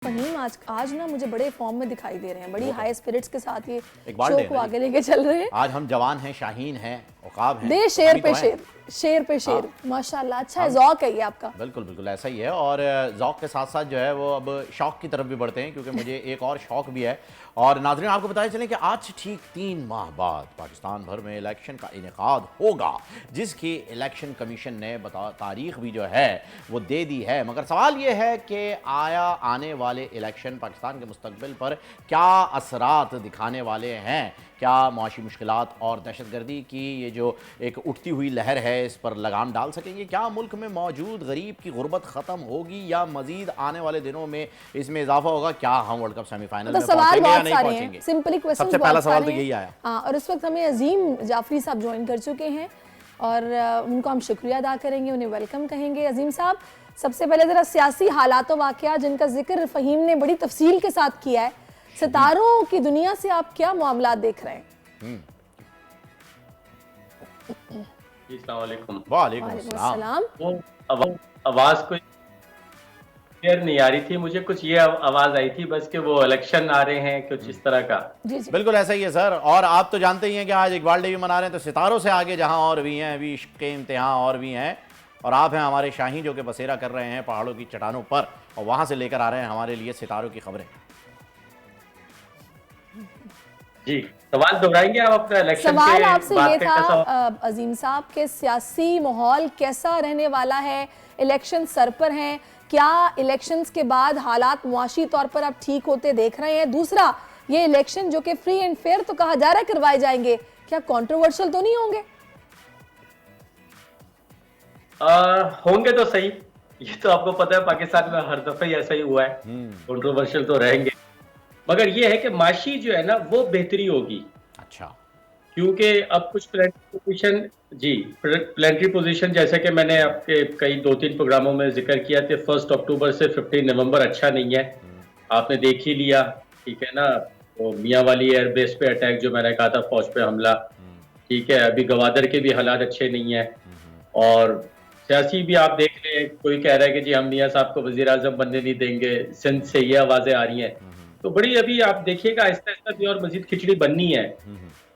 फहीम आज आज ना मुझे बड़े फॉर्म में दिखाई दे रहे हैं, बड़ी हाई स्पिरिट्स के साथ ये इकबाल शो डे को है आगे लेके चल रहे हैं। आज हम जवान हैं, शाहीन हैं, उकाब हैं, दे शेर अभी पे तो हैं। शेर, शेर पे शेर, माशाल्लाह। अच्छा है, ज़ौक है ये आपका। बिल्कुल बिल्कुल ऐसा ही है। और ज़ौक के साथ साथ जो है वो अब शौक की तरफ भी बढ़ते हैं, क्योंकि मुझे एक और शौक भी है। और नाज़रीन आपको बताया चलें कि आज से ठीक 3 माह बाद पाकिस्तान भर में इलेक्शन का इनेकाद होगा, जिसकी इलेक्शन कमीशन ने तारीख भी जो है वो दे दी है। मगर सवाल ये है कि आया आने वाले इलेक्शन पाकिस्तान के मुस्तकबिल पर क्या असरात दिखाने वाले हैं? क्या मुआशी मुश्किलात और दहशतगर्दी की ये जो एक उठती हुई लहर है इस पर लगाम डाल सकेंगे? क्या मुल्क में मौजूद गरीब की गुर्बत ख़त्म होगी या मजीद आने वाले दिनों में इसमें इजाफा होगा? क्या हम वर्ल्ड कप सेमीफाइनल में पहुंचेंगे या नहीं पहुंचेंगे? सिंपली क्वेश्चन सबसे पहला सवाल तो यही आया। हाँ, और इस वक्त हमें अजीम जाफरी साहब ज्वाइन कर चुके हैं और उनको हम शुक्रिया अदा करेंगे, उन्हें वेलकम कहेंगे। अजीम साहब, सबसे पहले ज़रा सियासी हालात वाक़या जिनका जिक्र फ़हीम ने बड़ी तफसील के साथ किया है, सितारों की दुनिया से आप क्या मामला देख रहे हैं? वालेकुम अस्सलाम। वो आवाज कोई क्लियर नहीं आ रही थी, मुझे कुछ ये आवाज आई थी बस कि वो इलेक्शन आ रहे हैं, कुछ इस तरह का। जी जी बिल्कुल ऐसा ही है सर। और आप तो जानते ही हैं कि आज इकबाल डे भी मना रहे हैं, तो सितारों से आगे जहां और भी हैं, अभी इश्क के इम्तिहान और भी हैं। और आप हैं हमारे शाहीन जो कि बसेरा कर रहे हैं पहाड़ों की चट्टानों पर, और वहां से लेकर आ रहे हैं हमारे लिए सितारों की खबरें। जी, सवाल दोहराएंगे आप अपना इलेक्शन सवाल के आपसे बात ये पे था का सवाल? अजीम साहब के सियासी माहौल कैसा रहने वाला है? इलेक्शन सर पर हैं, क्या इलेक्शंस के बाद हालात मुआशी तौर पर आप ठीक होते देख रहे हैं? दूसरा, ये इलेक्शन जो कि फ्री एंड फेयर तो कहा जा रहा है करवाए जाएंगे, क्या कंट्रोवर्शियल तो नहीं होंगे? होंगे तो सही, ये तो आपको पता है पाकिस्तान में हर दफे ही ऐसा ही हुआ है, कंट्रोवर्शियल तो रहेंगे। मगर ये है कि माशी जो है ना वो बेहतरी होगी। अच्छा, क्योंकि अब कुछ प्लेनेटरी पोजीशन जैसे कि मैंने आपके कई 2-3 प्रोग्रामों में जिक्र किया थे, 1 अक्टूबर से 15 नवंबर अच्छा नहीं है, आपने देख ही लिया, ठीक है ना। तो मियाँ वाली एयरबेस पे अटैक जो मैंने कहा था, फौज पे हमला, ठीक है। अभी गवादर के भी हालात अच्छे नहीं है। और सियासी भी आप देख लें, कोई कह रहा है कि जी हम मियाँ साहब को वजीर आजम बनने नहीं देंगे, सिंध से ये आवाजें आ रही हैं। तो बड़ी अभी आप देखिएगा आहिस्ता आहिस्ता भी और मजीद खिचड़ी बननी है।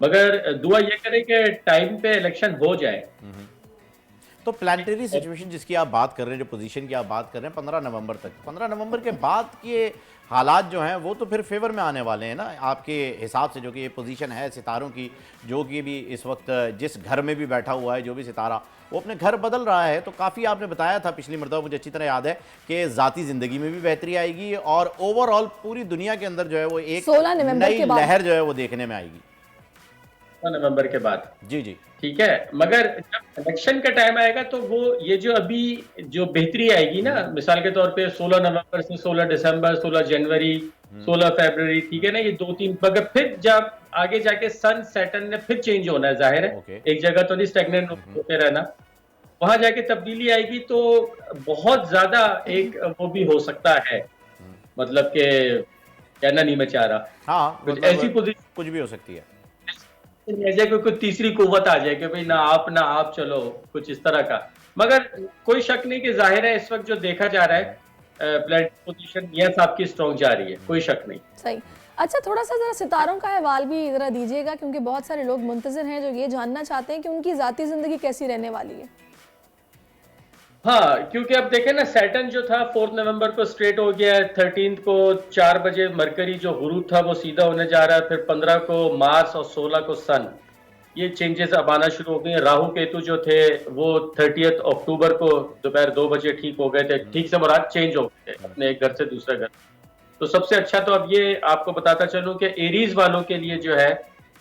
मगर दुआ ये करें कि टाइम पे इलेक्शन हो जाए। तो प्लानिटरी सिचुएशन जिसकी आप बात कर रहे हैं, जो पोजीशन की आप बात कर रहे हैं, 15 नवंबर तक, 15 नवंबर के बाद के हालात जो हैं वो तो फिर फेवर में आने वाले हैं ना आपके हिसाब से? जो कि ये पोजीशन है सितारों की, जो कि भी इस वक्त जिस घर में भी बैठा हुआ है जो भी सितारा, वो अपने घर बदल रहा है। तो काफ़ी आपने बताया था पिछली मरतबा, मुझे अच्छी तरह याद है, कि ज़ाती ज़िंदगी में भी बेहतरी आएगी और ओवरऑल पूरी दुनिया के अंदर जो है वो एक 16 नवंबर नई के बाद लहर जो है वो देखने में आएगी। 16 नवंबर के बाद, जी जी, ठीक है। मगर जब इलेक्शन का टाइम आएगा तो वो ये जो अभी जो बेहतरी आएगी ना, मिसाल के तौर पे 16 नवंबर से 16 दिसंबर, 16 जनवरी, 16 फरवरी, ठीक है ना, ये 2-3, मगर फिर जब आगे जाके सन सैटर्न ने फिर चेंज होना है, जाहिर है एक जगह तो नहीं स्टैग्नेंट होते रहना, वहां जाके तब्दीली आएगी तो बहुत ज्यादा एक वो भी हो सकता है। मतलब के कहना नहीं मैं चाह रहा, हाँ, कुछ ऐसी पोजीशन कुछ भी हो सकती है। कोई तीसरी कुव्वत आ जाए कि भाई ना आप चलो, कुछ इस तरह का। मगर कोई शक नहीं कि जाहिर है इस वक्त जो देखा जा रहा है प्लेटफॉर्म पोजीशन मियां साहब की स्ट्रॉन्ग जा रही है, कोई शक नहीं। सही। अच्छा, थोड़ा सा जरा सितारों का अहवाल भी जरा दीजिएगा, क्योंकि बहुत सारे लोग मुंतजिर हैं जो ये जानना चाहते हैं कि उनकी जाती जिंदगी कैसी रहने वाली है। हाँ, क्योंकि अब देखें ना, सैटर्न जो था 4 नवंबर को स्ट्रेट हो गया है, 13 को 4 बजे मरकरी जो गुरूब था वो सीधा होने जा रहा है, फिर 15 को मार्स और 16 को सन, ये चेंजेस अब आना शुरू हो गए। राहु केतु जो थे वो 30 अक्टूबर को दोपहर 2 बजे ठीक हो गए थे, ठीक से मुराद चेंज हो गए थे अपने एक घर से दूसरे घर। तो सबसे अच्छा तो अब ये आपको बताता चलूं कि एरीज वालों के लिए जो है,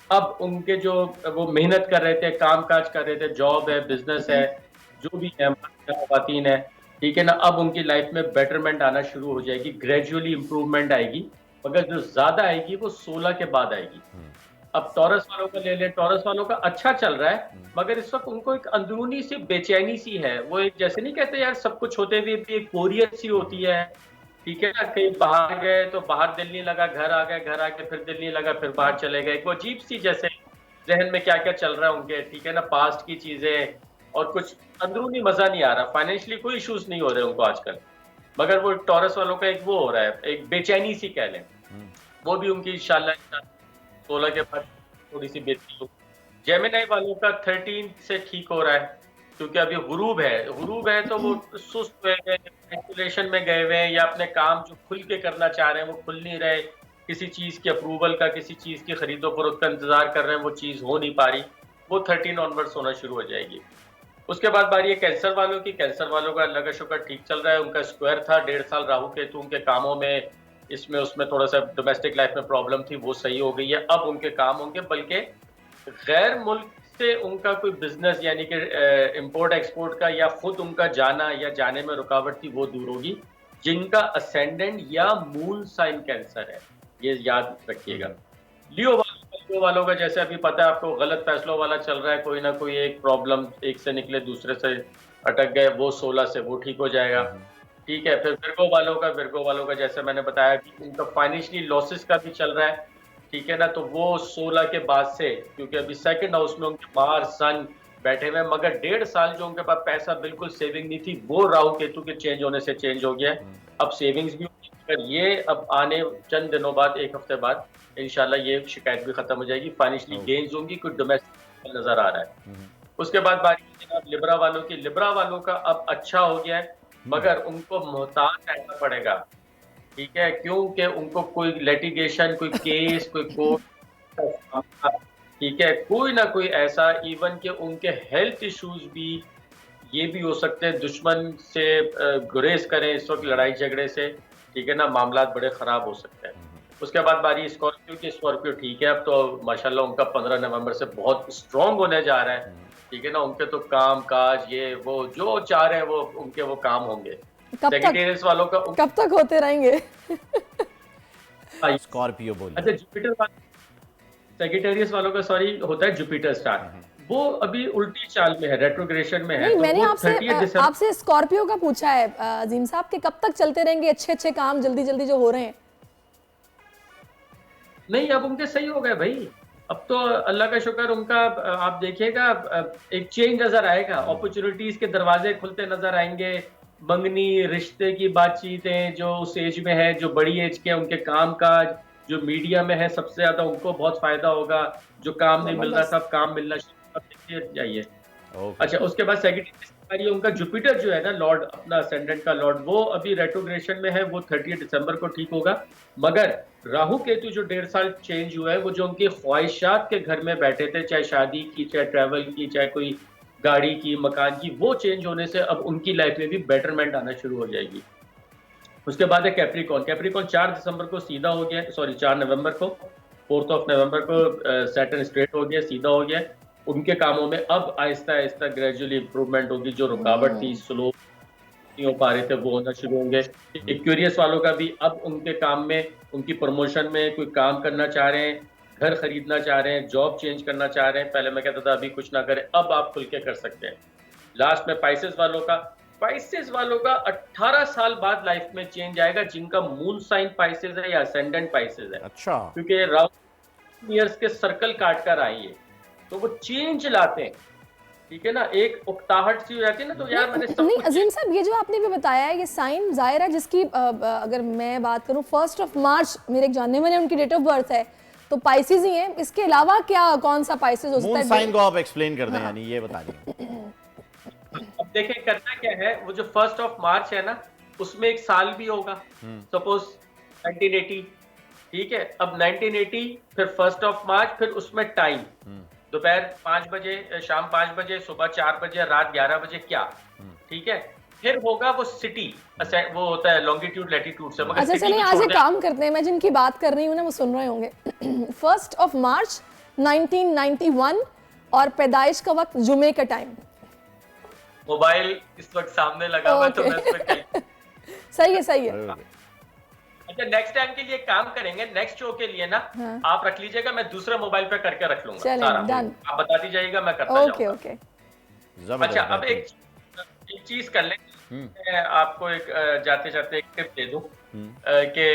अब उनके जो वो मेहनत कर रहे थे, काम काज कर रहे थे, जॉब है, बिजनेस है, जो भी है, खवातीन है, ठीक है ना, अब उनकी लाइफ में बेटरमेंट आना शुरू हो जाएगी, ग्रेजुअली इंप्रूवमेंट आएगी। मगर जो ज्यादा आएगी वो 16 के बाद आएगी। अब टॉरस वालों का ले लें, टॉरस वालों का अच्छा चल रहा है, मगर इस वक्त उनको एक अंदरूनी सी बेचैनी सी है। वो एक जैसे नहीं कहते यार सब कुछ होते हुए भी एक बोरियत सी होती है, ठीक है ना। कहीं बाहर गए तो बाहर दिल नहीं लगा, घर आ गए, घर आके फिर दिल नहीं लगा, फिर बाहर चले गए। वो अजीब सी जैसे जहन में क्या क्या चल रहा है उनके, ठीक है ना, पास्ट की चीजें, और कुछ अंदरूनी मजा नहीं आ रहा। फाइनेंशियली कोई इश्यूज नहीं हो रहे उनको आजकल, मगर वो टॉरस वालों का एक वो हो रहा है, एक बेचैनी सी कह लें, वो भी उनकी इंशाल्लाह 16 के बाद थोड़ी सी बेहतरी होगी। जेमिनी वालों का 13 से ठीक हो रहा है, क्योंकि अभी गुरूब है तो वो सुस्त हुए हैं, कैलकुलेशन में गए हुए हैं, या अपने काम जो खुल के करना चाह रहे हैं वो खुल नहीं रहे, किसी चीज के अप्रूवल का, किसी चीज की खरीदो फरोख्त का इंतजार कर रहे हैं, वो चीज हो नहीं पा रही, वो 13 ऑनवर्ड्स होना शुरू हो जाएगी। उसके बाद बारी है कैंसर वालों की। कैंसर वालों का अल्लाह का शुक्र ठीक चल रहा है, उनका स्क्वायर था 1.5 साल राहु केतु उनके कामों में, इसमें उसमें थोड़ा सा डोमेस्टिक लाइफ में प्रॉब्लम थी, वो सही हो गई है, अब उनके काम होंगे, बल्कि गैर मुल्क से उनका कोई बिजनेस यानी कि इंपोर्ट एक्सपोर्ट का या खुद उनका जाना या जाने में रुकावट थी वो दूर होगी। जिनका असेंडेंट या मून साइन कैंसर है, ये याद रखिएगा। लियो वालों का जैसे अभी पता है आपको, गलत फैसलों वाला चल रहा है, कोई ना कोई एक प्रॉब्लम, एक से निकले दूसरे से अटक गए, वो 16 से वो ठीक हो जाएगा। ठीक है, फिर विर्गो वालों का जैसे मैंने बताया कि उनका फाइनेंशियली लॉसेस का भी चल रहा है, ठीक है ना, तो वो 16 के बाद से, क्योंकि अभी सेकंड हाउस में उनके मार्स सन बैठे हुए, मगर 1.5 साल जो उनके पास पैसा बिल्कुल सेविंग नहीं थी, वो राहु केतु के चेंज होने से चेंज हो गया है। अब सेविंग्स भी होगी, अगर ये अब आने चंद दिनों बाद, एक हफ्ते बाद इंशाल्लाह ये शिकायत भी खत्म हो जाएगी, फाइनेंशियली गेन्स होंगी, कुछ डोमेस्टिक नजर आ रहा है। उसके बाद बारी है जनाब लिब्रा वालों की। लिब्रा वालों का अब अच्छा हो गया है, मगर उनको मोहताज रहना पड़ेगा, ठीक है, क्योंकि उनको कोई लिटिगेशन, कोई केस, कोई कोर्ट, ठीक है, कोई ना कोई ऐसा, इवन के उनके हेल्थ इश्यूज भी ये भी हो सकते हैं, दुश्मन से गुरेज करें इस वक्त लड़ाई झगड़े से, ठीक है ना, मामला बड़े खराब हो सकते हैं। उसके बाद बारी स्कॉर्पियो की। स्कॉर्पियो ठीक है, अब तो माशाल्लाह उनका 15 नवंबर से बहुत स्ट्रांग होने जा रहा है, ठीक है ना, उनके तो काम काज ये वो जो चाह रहे हैं वो उनके वो काम होंगे। सेक्रेटेरियस वालों का कब तक होते रहेंगे? स्कॉर्पियो बोलिए। अच्छा, जुपिटर सेक्रेटेरियस वालों का सॉरी होता है जुपिटर स्टार, वो अभी उल्टी चाल में है, रेट्रोग्रेशन में है। नहीं, तो मैंने वो आपसे स्कॉर्पियो का पूछा है अजीम साहब, कि कब तक चलते रहेंगे अच्छे काम जल्दी जल्दी जो हो रहे हैं? नहीं, अब उनके सही हो गए भाई, अब तो अल्लाह का शुक्र, उनका आप देखिएगा एक चेंज नजर आएगा, अपॉर्चुनिटीज के दरवाजे खुलते नजर आएंगे, मंगनी रिश्ते की बातचीतें जो उस एज में है, जो बड़ी एज के, उनके काम काज जो मीडिया में है सबसे ज्यादा उनको बहुत फायदा होगा, जो काम नहीं मिल रहा था काम मिलना शुरू जाइए। अच्छा, उसके बाद सेक्रेटरी उनका जुपिटर जो है ना लॉर्ड, अपना असेंडेंट का लॉर्ड, वो अभी रेट्रोग्रेशन में है, वो 30 दिसंबर को ठीक होगा, मगर राहु केतु जो 1.5 साल चेंज हुआ है, वो जो उनकी ख्वाहिशात के घर में बैठे थे, चाहे शादी की, चाहे ट्रैवल की, चाहे कोई गाड़ी की, मकान की, वो चेंज होने से अब उनकी लाइफ में भी बेटरमेंट आना शुरू हो जाएगी। उसके बाद है कैप्रिकॉन। 4 दिसंबर को सीधा हो गया, सॉरी 4 नवंबर को, 4 नवंबर को सैटर्न स्ट्रेट हो गया, सीधा हो गया। उनके कामों में अब आहिस्ता आहिस्ता ग्रेजुअली इंप्रूवमेंट होगी, जो रुकावट थी, स्लो नहीं हो पा रहे थे, वो होना शुरू होंगे। एक्वेरियस वालों का भी अब उनके काम में, उनकी प्रमोशन में, कोई काम करना चाह रहे हैं, घर खरीदना चाह रहे हैं, जॉब चेंज करना चाह रहे हैं, पहले मैं कहता था अभी कुछ ना करें, अब आप खुल के कर सकते हैं। लास्ट में पाइसेस वालों का 18 साल बाद लाइफ में चेंज आएगा, जिनका मून साइन पाइसेस है या असेंडेंट पाइसेस है। अच्छा, क्योंकि राउंड ईयर्स के सर्कल काट कर आई है, तो वो चेंज लाते हैं, ठीक है ना, एक उकताहट सी हो जाती है ना, तो यार मैंने सब नहीं अजीम साहब, ये जो आपने भी बताया है, ये साइन जाहिर है, जिसकी अगर मैं बात करूं 1 मार्च मेरे एक जानने वाले उनकी डेट ऑफ बर्थ है, तो पाइसेस ही है, इसके अलावा क्या कौन सा पाइसेस हो सकता है? मून साइन को आप एक्सप्लेन कर दें, यानी ये बता दीजिए। अब देखें करना क्या है, वो जो 1 मार्च है ना, उसमें एक साल भी होगा, सपोज 1980, ठीक है, अब 1980 फिर 1 मार्च, फिर उसमें टाइम दोपहर 5 बजे, शाम 5 बजे, सुबह 4 बजे, रात 11 बजे, क्या, ठीक है, फिर होगा वो सिटी, वो होता है लॉन्गिट्यूड लैटिट्यूड से, मगर अच्छा चलिए आज एक काम करते हैं, मैं जिनकी बात कर रही हूँ ना वो सुन रहे होंगे। 1 मार्च 1991 और पैदाइश का वक्त, जुमे का टाइम। मोबाइल इस वक्त सामने लगा हुआ, तो मैं उस पर सही है। अच्छा, नेक्स्ट टाइम के लिए काम करेंगे, नेक्स्ट शो के लिए ना, हाँ। आप रख लीजिएगा, मैं दूसरे मोबाइल पे करके रख लूंगा सारा, आप बता दीजिएगा, मैं करता जाऊंगा। ओके। अच्छा, अब एक चीज कर लें, मैं आपको एक जाते जाते एक टिप दे दूं, कि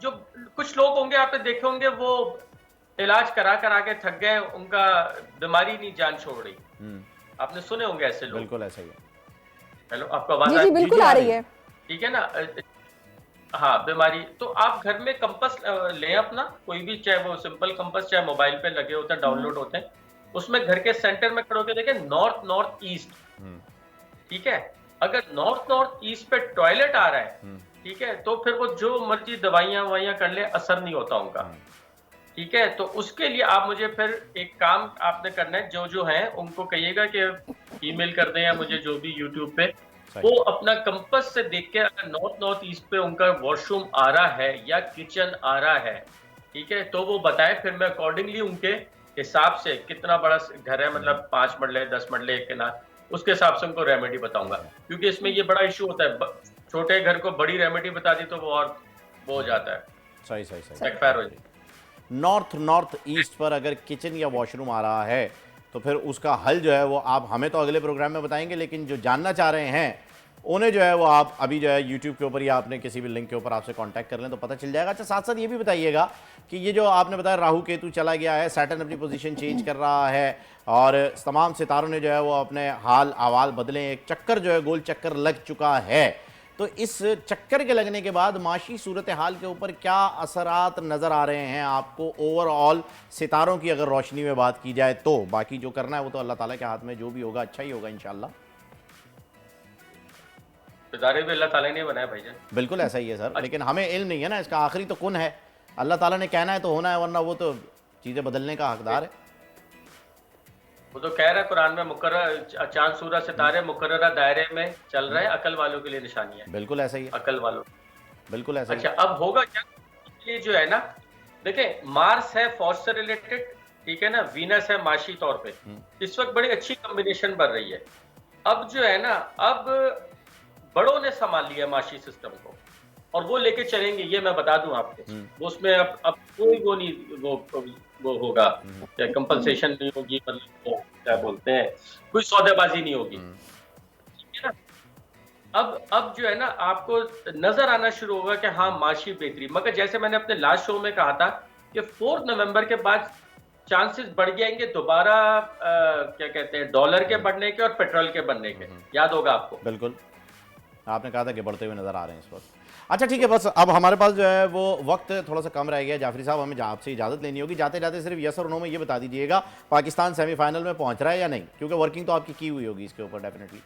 जो कुछ लोग होंगे आपने देखे होंगे, वो इलाज करा के थक गए, उनका बीमारी नहीं जान छोड़ रही, आपने सुने होंगे ऐसे लोग। बिल्कुल ऐसा ही है। हेलो, आपको आवाज जी जी बिल्कुल आ रही है। ठीक है ना? हाँ, बीमारी तो आप घर में कंपास लें अपना, कोई भी, चाहे वो सिंपल कंपास, चाहे मोबाइल पे लगे होते हैं, डाउनलोड होते हैं, उसमें घर के सेंटर में खड़े होकर देखें नॉर्थ नॉर्थ ईस्ट, ठीक है? अगर नॉर्थ नॉर्थ ईस्ट पे टॉयलेट आ रहा है, ठीक है, तो फिर वो जो मर्जी दवाइयां ववाइयां कर ले, असर नहीं होता उनका, ठीक है? तो उसके लिए आप मुझे फिर एक काम आपने करना है, जो है उनको कहिएगा कि ईमेल कर दें या मुझे जो भी यूट्यूब पे, वो अपना कंपास से देख के अगर नॉर्थ नॉर्थ ईस्ट पे उनका वॉशरूम आ रहा है या किचन आ रहा है, ठीक है, तो वो बताए, फिर मैं अकॉर्डिंगली उनके हिसाब से, कितना बड़ा घर है, मतलब 5 मरले 10 मरले एक किनार, उसके हिसाब से उनको रेमेडी बताऊंगा, क्योंकि इसमें ये बड़ा इशू होता है, छोटे घर को बड़ी रेमेडी बता दी तो वो और वो हो जाता है, सही सही सही, बैकफायर हो जाता है। नॉर्थ ईस्ट पर अगर किचन या वॉशरूम आ रहा है तो फिर उसका हल जो है वो आप हमें तो अगले प्रोग्राम में बताएंगे, लेकिन जो जानना चाह रहे हैं उन्हें जो है वो आप अभी जो है यूट्यूब के ऊपर या आपने किसी भी लिंक के ऊपर आपसे कांटेक्ट कर लें तो पता चल जाएगा। अच्छा, साथ साथ ये भी बताइएगा कि ये जो आपने बताया राहु केतु चला गया है, सैटर्न अपनी पोजीशन चेंज कर रहा है और तमाम सितारों ने जो है वो अपने हाल अहवाल बदले, एक चक्कर जो है गोल चक्कर लग चुका है, तो इस चक्कर के लगने के बाद माशी सूरत हाल के ऊपर क्या असरात नज़र आ रहे हैं आपको ओवरऑल, सितारों की अगर रोशनी में बात की जाए तो? बाकी जो करना है वो तो अल्लाह ताला के हाथ में, जो भी होगा अच्छा ही होगा इंशाल्लाह। सितारे भी अल्लाह ताला ने बनाया भाईजान। बिल्कुल ऐसा ही है सर, लेकिन हमें इल्म नहीं है ना इसका, आखिरी तो कुन है, अल्लाह ताला ने कहना है तो होना है, वरना वो तो चीज़ें बदलने का हकदार है। वो तो कह रहा है कुरान में, मुकर्रर चांद सूरज सितारे मुकर्ररा दायरे में चल रहे हैं, अकल वालों के लिए निशानी है। बिल्कुल ऐसा ही है, अकल वालों, बिल्कुल ऐसा ही अच्छा, अब होगा क्या? ये जो है ना, देखें, मार्स है फौज से रिलेटेड, ठीक है ना, वीनस है माशी तौर पे, इस वक्त बड़ी अच्छी कॉम्बिनेशन बन रही है। अब जो है ना, अब बड़ों ने संभाल लिया माशी सिस्टम को और वो लेके चलेंगे, ये मैं बता दूं आपको। वो उसमें अब कोई वो नहीं, वो होगा क्या, कंपनसेशन नहीं होगी, मतलब वो क्या बोलते हैं, कोई सौदेबाजी नहीं होगी, ठीक है ना? अब जो है ना, आपको नजर आना शुरू होगा कि हाँ माशी बेहतरी, मगर जैसे मैंने अपने लास्ट शो में कहा था कि 4 नवंबर के बाद चांसेस बढ़ जाएंगे दोबारा, क्या कहते हैं, डॉलर के बढ़ने के और पेट्रोल के बढ़ने के, याद होगा आपको। बिल्कुल, आपने कहा था कि बढ़ते हुए नजर आ रहे हैं इस वक्त। अच्छा ठीक है, बस अब हमारे पास जो है वो वक्त थोड़ा सा कम रह गया जाफरी साहब, हमें आपसे इजाज़त लेनी होगी। जाते जाते सिर्फ यस और नो में ये बता दीजिएगा पाकिस्तान सेमीफाइनल में पहुंच रहा है या नहीं, क्योंकि वर्किंग तो आपकी की हुई होगी इसके ऊपर डेफिनेटली।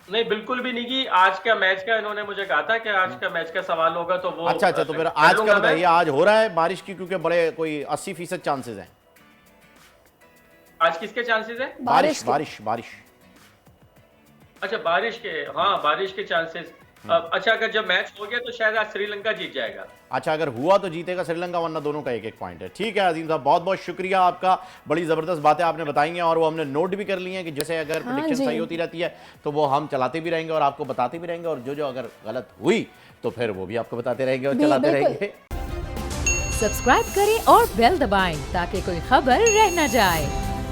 नहीं, बिल्कुल भी नहीं की। आज का मैच का इन्होंने मुझे कहा था कि आज का मैच का सवाल होगा तो वो, अच्छा, तो फिर आज का बताइए, आज हो रहा है बारिश की, क्योंकि बड़े कोई 80% चांसेस हैं। आज किसके चांसेस हैं? बारिश बारिश बारिश। अच्छा, बारिश के, हाँ बारिश के चांसेस। अच्छा, अगर जब मैच हो गया तो शायद आज श्रीलंका जीत जाएगा। अच्छा, अगर हुआ तो जीतेगा श्रीलंका, वरना दोनों का 1-1 पॉइंट है। ठीक है अजीम साहब, बहुत बहुत शुक्रिया आपका, बड़ी ज़बरदस्त बातें आपने बताई हैं और वो हमने नोट भी कर ली हैं कि जैसे अगर प्रेडिक्शन सही होती रहती है तो वो हम चलाते भी रहेंगे और आपको बताते भी रहेंगे, और जो अगर गलत हुई तो फिर वो भी आपको बताते रहेंगे और चलाते रहेंगे। सब्सक्राइब करें और बेल दबाएं ताकि कोई खबर रह न जाए।